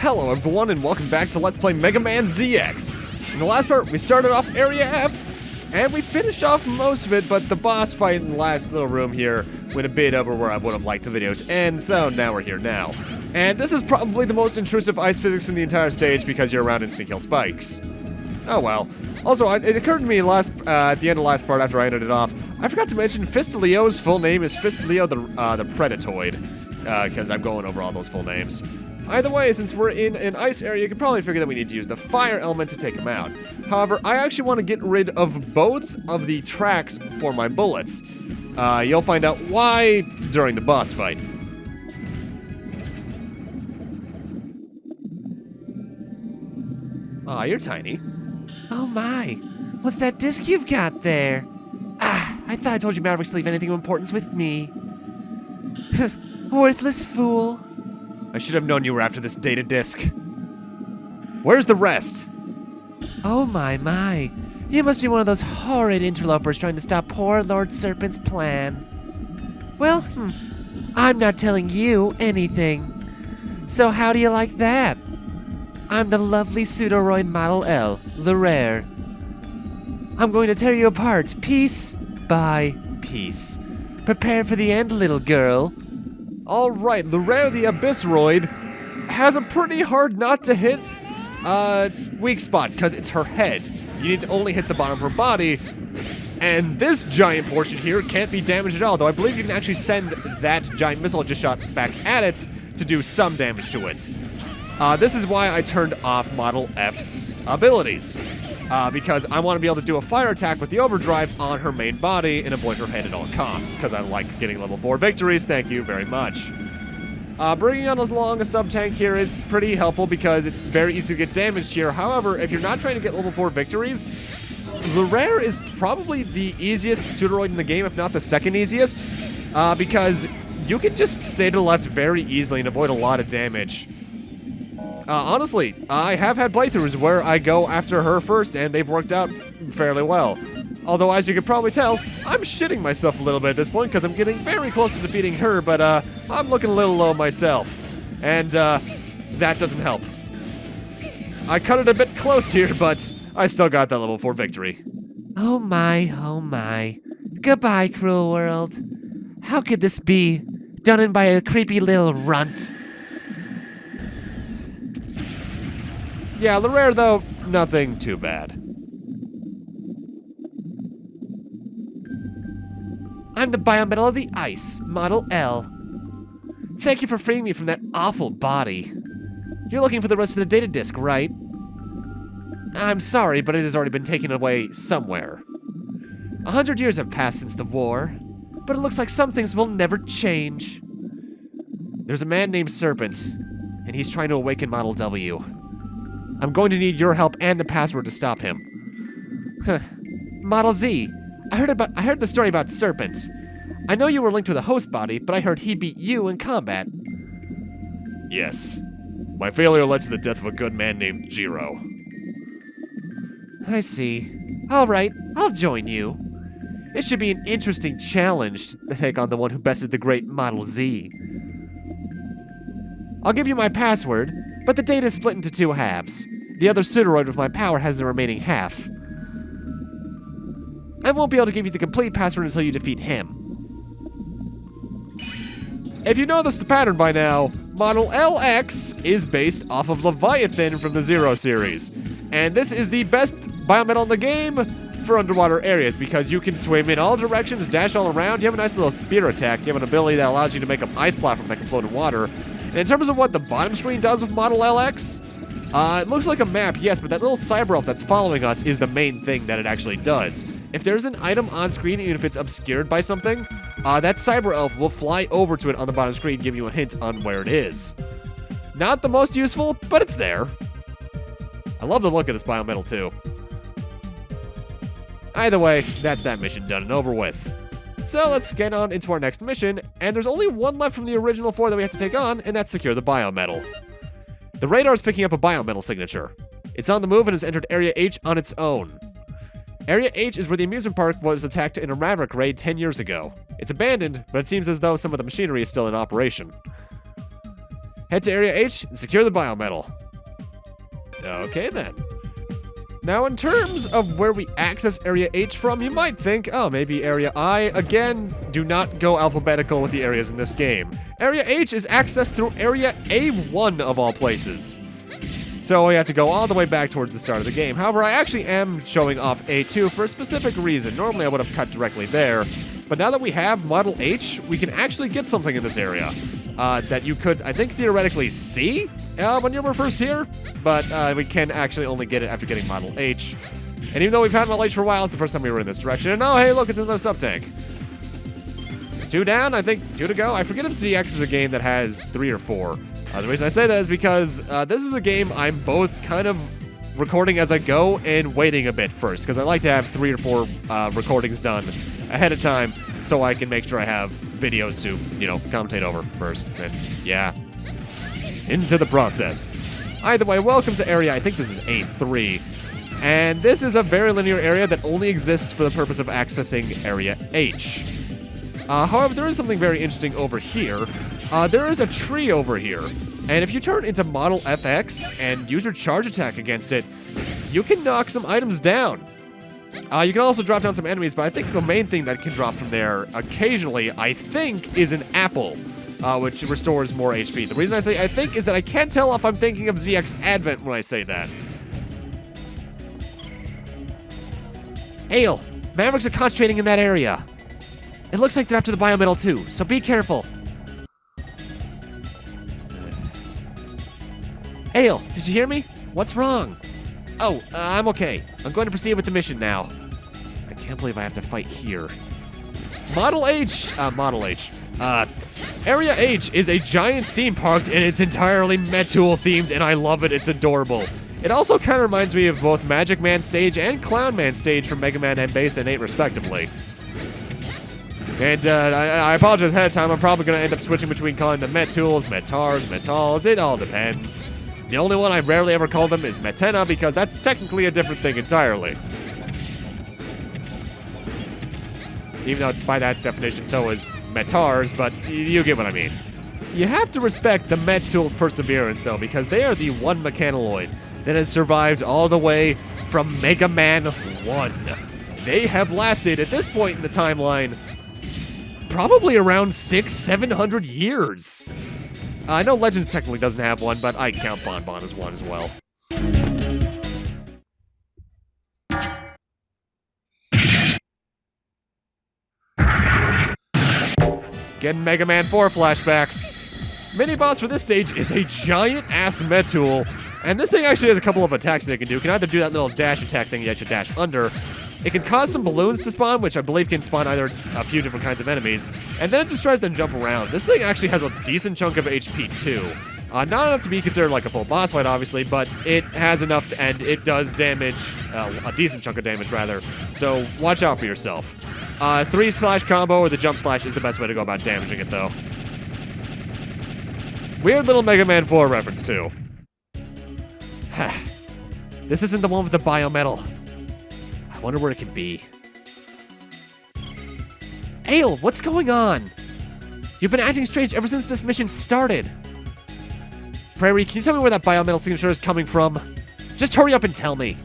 Hello everyone and welcome back to Let's Play Megaman ZX. In the last part, we started off Area F, and we finished off most of it, but the boss fight in the last little room here went a bit over where I would have liked the video to end, so now we're here now. And this is probably the most intrusive ice physics in the entire stage because you're around instant kill spikes. Oh well. Also, it occurred to me at the end of the last part after I ended it off, I forgot to mention Fistelio's full name is Fistelio the Predatoid, because I'm going over all those full names. Either way, since we're in an ice area, you can probably figure that we need to use the fire element to take him out. However, I actually want to get rid of both of the tracks for my bullets. You'll find out why during the boss fight. Aw, you're tiny. Oh my, what's that disc you've got there? I thought I told you Mavericks leave anything of importance with me. Worthless fool. I should have known you were after this data disk. Where's the rest? Oh my. You must be one of those horrid interlopers trying to stop poor Lord Serpent's plan. Well, I'm not telling you anything. So how do you like that? I'm the lovely pseudoroid Model L, Lurrere. I'm going to tear you apart, piece by piece. Prepare for the end, little girl. Alright, Lurrere the Abyssroid has a pretty hard not to hit weak spot, because it's her head. You need to only hit the bottom of her body, and this giant portion here can't be damaged at all, though I believe you can actually send that giant missile I just shot back at it to do some damage to it. This is why I turned off Model F's abilities, because I want to be able to do a fire attack with the overdrive on her main body and avoid her head at all costs, because I like getting level 4 victories, thank you very much. Bringing on as long a sub-tank here is pretty helpful because it's very easy to get damaged here. However, if you're not trying to get level 4 victories, Lurrere is probably the easiest pseudoroid in the game, if not the second easiest, because you can just stay to the left very easily and avoid a lot of damage. Honestly, I have had playthroughs where I go after her first, and they've worked out fairly well. Although, as you can probably tell, I'm shitting myself a little bit at this point, because I'm getting very close to defeating her, but I'm looking a little low myself. And that doesn't help. I cut it a bit close here, but I still got that level 4 victory. Oh my. Goodbye, cruel world. How could this be? Done in by a creepy little runt. Yeah, Lurrere, though, nothing too bad. I'm the biometal of the ice, Model L. Thank you for freeing me from that awful body. You're looking for the rest of the data disk, right? I'm sorry, but it has already been taken away somewhere. 100 years have passed since the war, but it looks like some things will never change. There's a man named Serpent, and he's trying to awaken Model W. I'm going to need your help and the password to stop him. Model Z, I heard the story about Serpent. I know you were linked with a host body, but I heard he beat you in combat. Yes. My failure led to the death of a good man named Jiro. I see. Alright, I'll join you. It should be an interesting challenge to take on the one who bested the great Model Z. I'll give you my password, but the data is split into 2 halves. The other pseudoroid with my power has the remaining half. I won't be able to give you the complete password until you defeat him. If you noticed the pattern by now, Model LX is based off of Leviathan from the Zero series. And this is the best biometal in the game for underwater areas because you can swim in all directions, dash all around. You have a nice little spear attack. You have an ability that allows you to make an ice platform that can float in water. And in terms of what the bottom screen does with Model LX, it looks like a map, yes, but that little Cyber-Elf that's following us is the main thing that it actually does. If there's an item on screen, even if it's obscured by something, that Cyber-Elf will fly over to it on the bottom screen, give you a hint on where it is. Not the most useful, but it's there. I love the look of this biometal, too. Either way, that's that mission done and over with. So let's get on into our next mission, and there's only one left from the original 4 that we have to take on, and that's secure the biometal. The radar is picking up a biometal signature. It's on the move and has entered Area H on its own. Area H is where the amusement park was attacked in a Maverick raid 10 years ago. It's abandoned, but it seems as though some of the machinery is still in operation. Head to Area H and secure the biometal. Okay then. Now in terms of where we access Area H from, you might think, oh, maybe Area I. Again, do not go alphabetical with the areas in this game. Area H is accessed through Area A1 of all places. So we have to go all the way back towards the start of the game. However, I actually am showing off A2 for a specific reason. Normally I would have cut directly there. But now that we have Model H, we can actually get something in this area that you could, I think, theoretically see when you were first here. But we can actually only get it after getting Model H. And even though we've had Model H for a while, it's the first time we were in this direction. And oh, hey, look, it's another sub-tank. 2 down, I think 2 to go. I forget if ZX is a game that has 3 or 4. The reason I say that is because this is a game I'm both kind of recording as I go and waiting a bit first, because I like to have 3 or 4 recordings done ahead of time so I can make sure I have videos to, commentate over first. And yeah, into the process. Either way, welcome to area, I think this is A3. And this is a very linear area that only exists for the purpose of accessing Area H. However, there is something very interesting over here. There is a tree over here. And if you turn into Model FX and use your charge attack against it, you can knock some items down. You can also drop down some enemies, but I think the main thing that can drop from there occasionally, I think, is an apple, which restores more HP. The reason I say I think is that I can't tell if I'm thinking of ZX Advent when I say that. Ale, Mavericks are concentrating in that area. It looks like they're after the biometal too, so be careful. Ale, did you hear me? What's wrong? Oh, I'm okay. I'm going to proceed with the mission now. I can't believe I have to fight here. Area H is a giant theme park and it's entirely Metool themed and I love it, it's adorable. It also kind of reminds me of both Magic Man stage and Clown Man stage from Mega Man and Base and 8 respectively. And I apologize ahead of time, I'm probably going to end up switching between calling them Metools, Metars, Metals, it all depends. The only one I rarely ever call them is Metena because that's technically a different thing entirely. Even though by that definition so is Metars, but you get what I mean. You have to respect the Metool's perseverance though, because they are the one mechanoloid that has survived all the way from Mega Man 1. They have lasted, at this point in the timeline, probably around 600-700 years. I know Legends technically doesn't have one, but I count Bon Bon as one as well. Getting Mega Man 4 flashbacks. Mini-boss for this stage is a giant-ass Metool, and this thing actually has a couple of attacks that it can do. It can either do that little dash attack thing that you dash under. It can cause some balloons to spawn, which I believe can spawn either a few different kinds of enemies, and then it just tries to jump around. This thing actually has a decent chunk of HP too. Not enough to be considered like a full boss fight, obviously, but it has enough, and it does damage, a decent chunk of damage, rather. So watch out for yourself. 3-slash combo or the jump slash is the best way to go about damaging it, though. Weird little Mega Man 4 reference, too. This isn't the one with the biometal. I wonder where it can be. Ale, what's going on? You've been acting strange ever since this mission started. Prairie, can you tell me where that biometal signature is coming from? Just hurry up and tell me.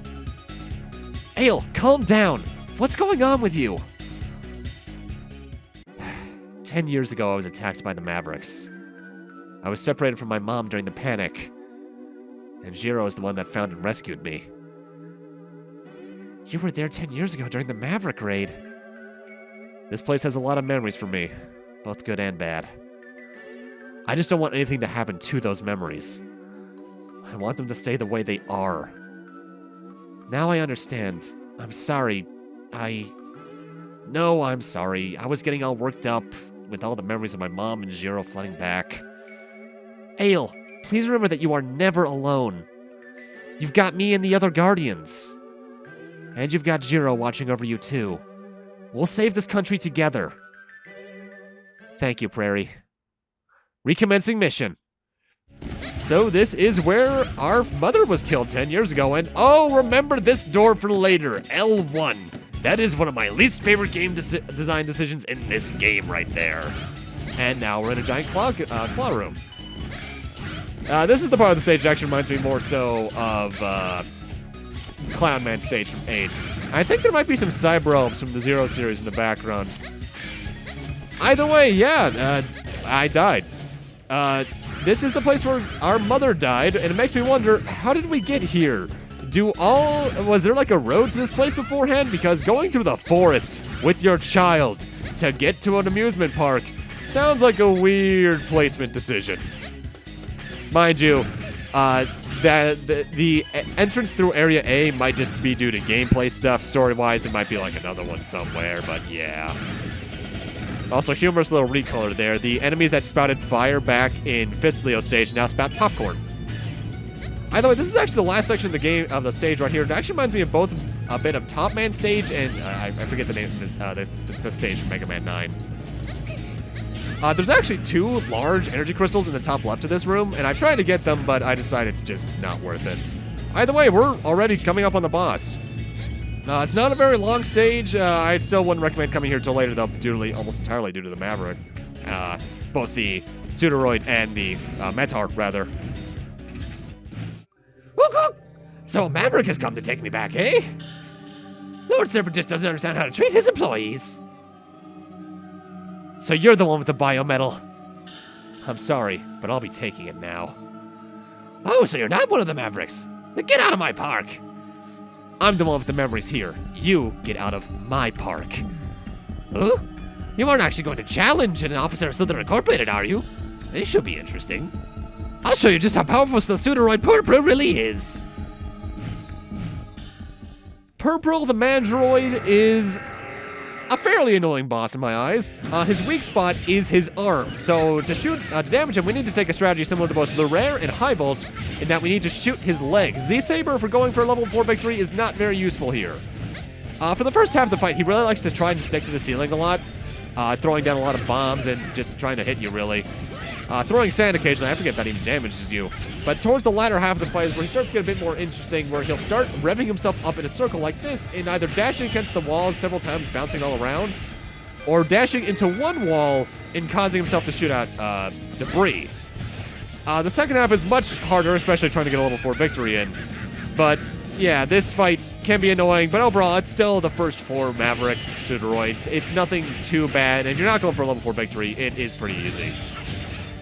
Ale, calm down. What's going on with you? 10 years ago, I was attacked by the Mavericks. I was separated from my mom during the panic, and Jiro is the one that found and rescued me. You were there 10 years ago during the Maverick raid. This place has a lot of memories for me, both good and bad. I just don't want anything to happen to those memories. I want them to stay the way they are. Now I understand. I'm sorry. No, I'm sorry. I was getting all worked up with all the memories of my mom and Jiro flooding back. Ale, please remember that you are never alone. You've got me and the other Guardians. And you've got Jiro watching over you too. We'll save this country together. Thank you, Prairie. Recommencing mission. So this is where our mother was killed 10 years ago, and oh, remember this door for later, L1. That is one of my least favorite game design decisions in this game right there. And now we're in a giant claw room. This is the part of the stage that actually reminds me more so of Clown Man stage from 8. I think there might be some Cyber-Elves from the Zero series in the background. Either way, yeah, I died. This is the place where our mother died, and it makes me wonder, how did we get here? Was there like a road to this place beforehand? Because going through the forest with your child to get to an amusement park sounds like a weird placement decision. Mind you, the entrance through Area A might just be due to gameplay stuff. Story-wise, there might be like another one somewhere, but yeah. Also, humorous little recolor there. The enemies that spouted fire back in Fist Leo stage now spout popcorn. Either way, this is actually the last section of the game of the stage right here. It actually reminds me of both a bit of Top Man stage and I forget the name of the stage from Mega Man 9. There's actually 2 large energy crystals in the top left of this room, and I tried to get them, but I decided it's just not worth it. Either way, we're already coming up on the boss. It's not a very long stage. I still wouldn't recommend coming here till later, though, almost entirely due to the Maverick. Both the Pseudoroid and the Metar, rather. So Maverick has come to take me back, eh? Lord Serpent just doesn't understand how to treat his employees. So you're the one with the biometal. I'm sorry, but I'll be taking it now. Oh, so you're not one of the Mavericks. Then get out of my park. I'm the one with the memories here. You get out of my park. Huh? You aren't actually going to challenge an officer of Slytherin Incorporated, are you? This should be interesting. I'll show you just how powerful the Pseudoroid Purprill really is. Purprill the Mandroid is a fairly annoying boss in my eyes. His weak spot is his arm, so to damage him, we need to take a strategy similar to both Lurrere and High Bolt, in that we need to shoot his leg. Z-Saber, for going for a level 4 victory, is not very useful here. For the first half of the fight, he really likes to try and stick to the ceiling a lot, throwing down a lot of bombs and just trying to hit you, really. Throwing sand occasionally, I forget that even damages you. But towards the latter half of the fight is where he starts to get a bit more interesting, where he'll start revving himself up in a circle like this, and either dashing against the walls several times, bouncing all around, or dashing into one wall and causing himself to shoot out debris. The second half is much harder, especially trying to get a level 4 victory in. But yeah, this fight can be annoying, but overall, it's still the first 4 Mavericks Pseudoroids. It's nothing too bad, and if you're not going for a level 4 victory, it is pretty easy.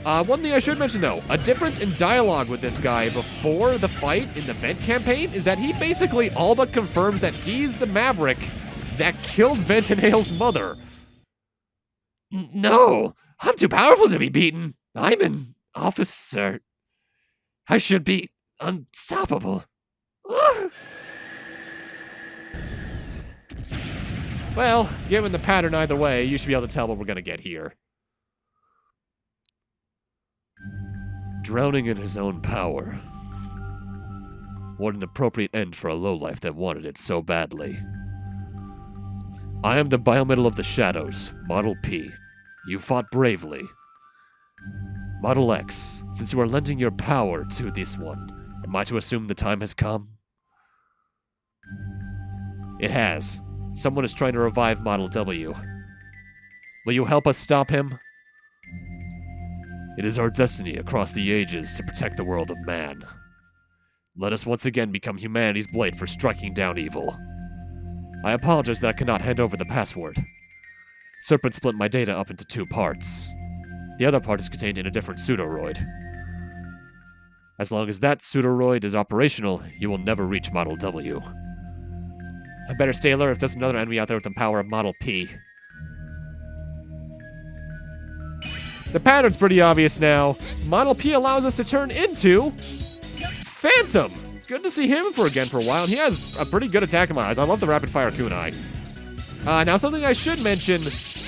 One thing I should mention, though, a difference in dialogue with this guy before the fight in the Vent campaign is that he basically all but confirms that he's the Maverick that killed Vent and Hale's mother. No, I'm too powerful to be beaten. I'm an officer. I should be unstoppable. Well, given the pattern either way, you should be able to tell what we're going to get here. Drowning in his own power. What an appropriate end for a lowlife that wanted it so badly. I am the biometal of the shadows, Model P. You fought bravely. Model X, since you are lending your power to this one, am I to assume the time has come? It has. Someone is trying to revive Model W. Will you help us stop him? It is our destiny across the ages to protect the world of man. Let us once again become humanity's blade for striking down evil. I apologize that I cannot hand over the password. Serpent split my data up into 2 parts. The other part is contained in a different pseudoroid. As long as that pseudoroid is operational, you will never reach Model W. I better stay alert if there's another enemy out there with the power of Model P. The pattern's pretty obvious now. Model P allows us to turn into Phantom. Good to see him for a while. He has a pretty good attack in my eyes. I love the rapid fire kunai. Now, something I should mention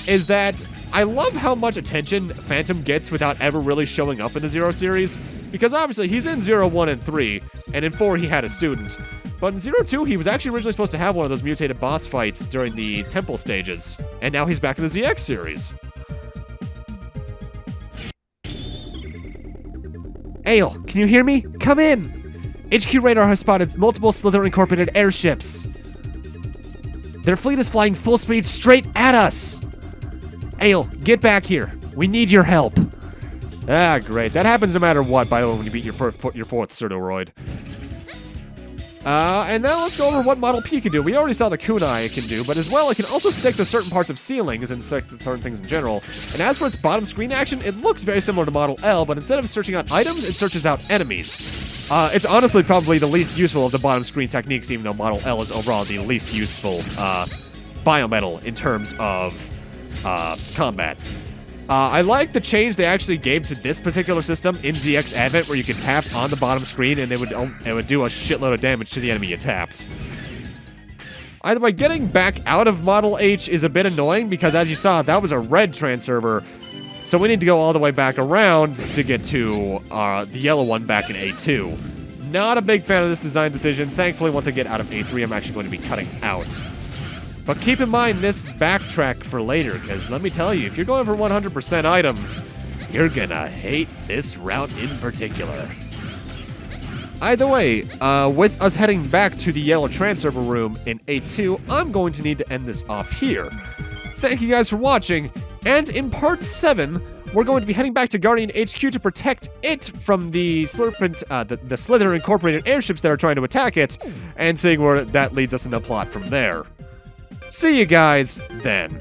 is that I love how much attention Phantom gets without ever really showing up in the Zero series. Because obviously he's in 0, 1, and 3, and in 4 he had a student. But in 0, 2, he was actually originally supposed to have one of those mutated boss fights during the temple stages. And now he's back in the ZX series. Ale, can you hear me? Come in! HQ radar has spotted multiple Slytherin Incorporated airships. Their fleet is flying full speed straight at us! Ale, get back here. We need your help. Ah, great. That happens no matter what, by the way, when you beat your fourth pseudoroid. And now let's go over what Model P can do. We already saw the kunai it can do, but as well, it can also stick to certain parts of ceilings and stick to certain things in general. And as for its bottom screen action, it looks very similar to Model L, but instead of searching out items, it searches out enemies. It's honestly probably the least useful of the bottom screen techniques, even though Model L is overall the least useful biometal in terms of combat. I like the change they actually gave to this particular system in ZX Advent, where you could tap on the bottom screen and it would do a shitload of damage to the enemy you tapped. Either way, getting back out of Model H is a bit annoying because, as you saw, that was a red transserver, so we need to go all the way back around to get to the yellow one back in A2. Not a big fan of this design decision. Thankfully, once I get out of A3, I'm actually going to be cutting out. But keep in mind this backtrack for later, because let me tell you, if you're going for 100% items, you're gonna hate this route in particular. Either way, with us heading back to the yellow transserver room in A2, I'm going to need to end this off here. Thank you guys for watching, and in part 7, we're going to be heading back to Guardian HQ to protect it from the the Slither Incorporated airships that are trying to attack it, and seeing where that leads us in the plot from there. See you guys then.